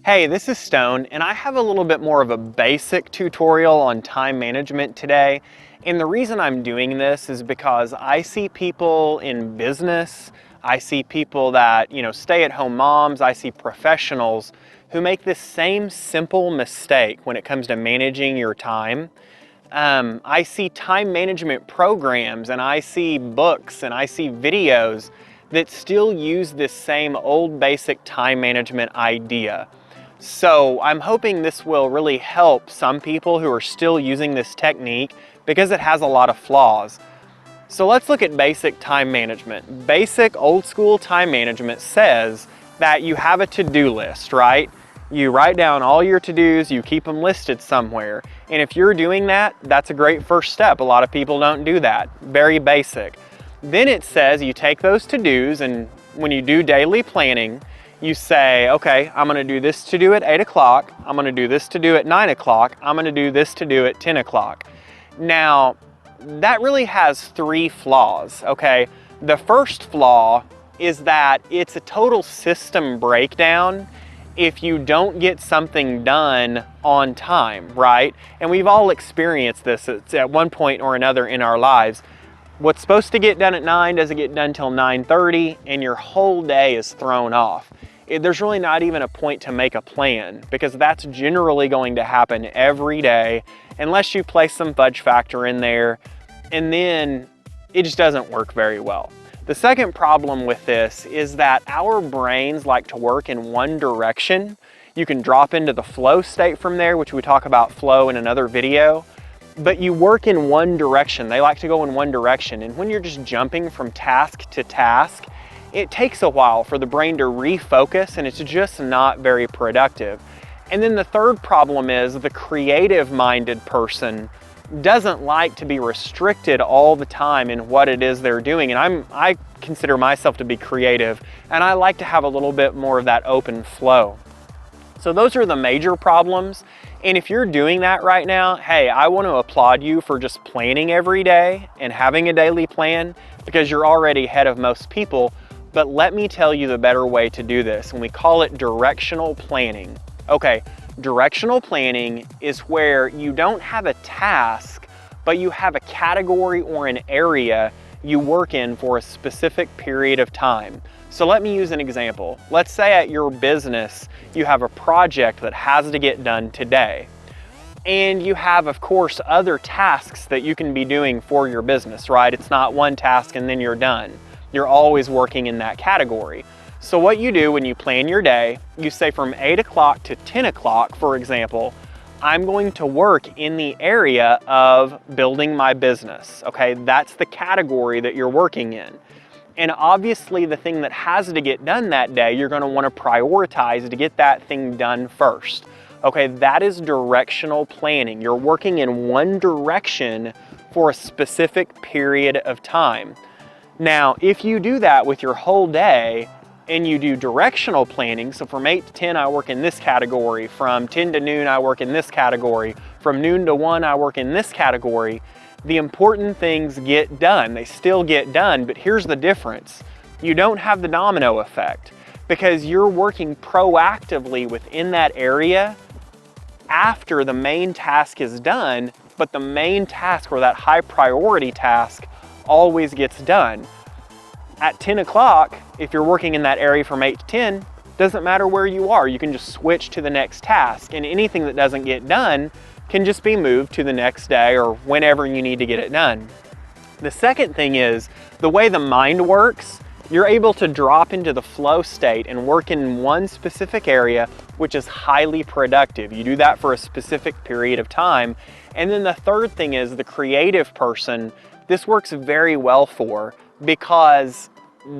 Hey, this is Stone, and I have a little bit more of a basic tutorial on time management today. And the reason I'm doing this is because I see people in business, I see people that, stay-at-home moms, I see professionals who make this same simple mistake when it comes to managing your time. I see time management programs, and I see books, and I see videos that still use this same old basic time management idea. So I'm hoping this will really help some people who are still using this technique because it has a lot of flaws. So let's look at basic time management. Basic old school time management says that you have a to-do list, right? You write down all your to-dos, you keep them listed somewhere. And if you're doing that, that's a great first step. A lot of people don't do that. Very basic. Then it says you take those to-dos, and when you do daily planning, you say, okay, I'm gonna do this to do at 8 o'clock, I'm gonna do this to do at 9 o'clock, I'm gonna do this to do at 10 o'clock. Now, that really has three flaws, okay? The first flaw is that it's a total system breakdown if you don't get something done on time, right? And we've all experienced this at one point or another in our lives. What's supposed to get done at 9 doesn't get done till 9:30, and your whole day is thrown off. There's really not even a point to make a plan, because that's generally going to happen every day unless you place some fudge factor in there, and then it just doesn't work very well. The second problem with this is that our brains like to work in one direction. You can drop into the flow state from there, which we talk about flow in another video, but you work in one direction. They like to go in one direction, and when you're just jumping from task to task, it takes a while for the brain to refocus, and it's just not very productive. And then the third problem is the creative-minded person doesn't like to be restricted all the time in what it is they're doing. And I consider myself to be creative, and I like to have a little bit more of that open flow. So those are the major problems. And if you're doing that right now, hey, I want to applaud you for just planning every day and having a daily plan, because you're already ahead of most people. But let me tell you the better way to do this, and we call it directional planning. Okay, directional planning is where you don't have a task, but you have a category or an area you work in for a specific period of time. So let me use an example. Let's say at your business, you have a project that has to get done today. And you have, of course, other tasks that you can be doing for your business, right? It's not one task and then you're done. You're always working in that category. So what you do when you plan your day, you say from 8 o'clock to 10 o'clock, for example, I'm going to work in the area of building my business, okay? That's the category that you're working in. And obviously the thing that has to get done that day, you're gonna wanna prioritize to get that thing done first. Okay, that is directional planning. You're working in one direction for a specific period of time. Now, if you do that with your whole day and you do directional planning, so from 8 to 10 I work in this category, from 10 to noon I work in this category, from noon to 1 I work in this category, the important things get done. They still get done, but here's the difference. You don't have the domino effect because you're working proactively within that area after the main task is done, but the main task, or that high priority task, always gets done. At 10 o'clock, if you're working in that area from 8 to 10, doesn't matter where you are, you can just switch to the next task, and anything that doesn't get done can just be moved to the next day or whenever you need to get it done. The second thing is, the way the mind works, you're able to drop into the flow state and work in one specific area, which is highly productive. You do that for a specific period of time. And then the third thing is the creative person. This works very well for, because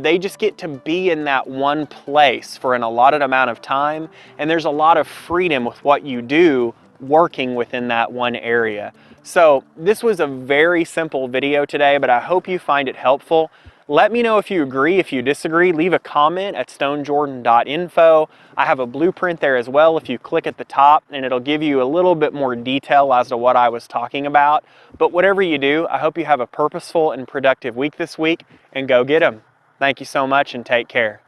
they just get to be in that one place for an allotted amount of time, and there's a lot of freedom with what you do working within that one area. So this was a very simple video today, but I hope you find it helpful. Let me know if you agree, if you disagree. Leave a comment at stonejordan.info. I have a blueprint there as well if you click at the top, and it'll give you a little bit more detail as to what I was talking about. But whatever you do, I hope you have a purposeful and productive week this week, and go get 'em. Thank you so much, and take care.